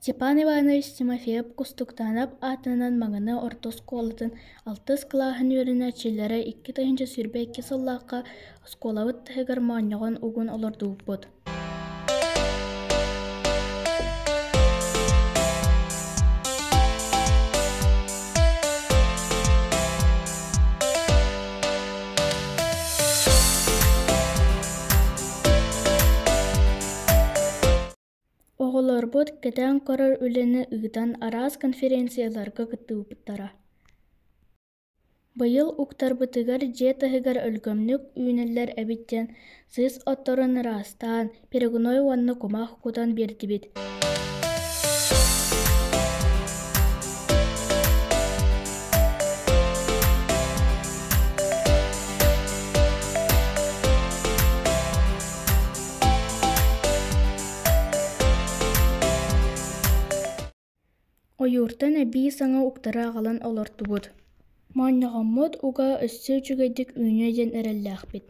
Степан Иванович Тимофеев кустуктанап атынан маңыны ортос колатын алтыс кылааһын үөрүнэ чиллэрэ икки тыһынча сүрбэ икки сыллаакка оскуолабыт таһыгар моонньоҕон угун олордууппут. Оҕолорбут кэтээн көрөр үлэни ыытан араас конференцияларга кыттыыбыттара. Быйыл уктарбытыгар дьиэ таһыгар өлгөмнүк үүнэллэр эбиттэн сыыс отторун ыраастаан Перегуной уонна кумах кутан биэрдибит. Ойууртан эбии саҥа уктара аҕалан олортубут. Моонньоҕоммут уга өссө үчүгэйдик үүнүө диэн эрэллээхпит.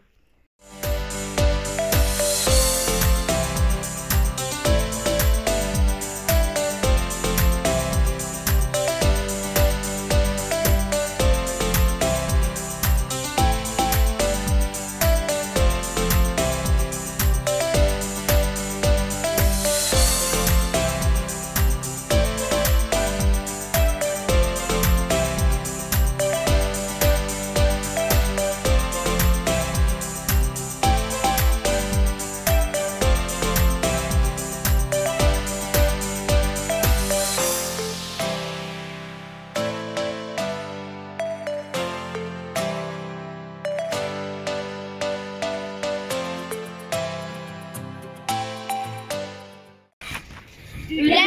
Üle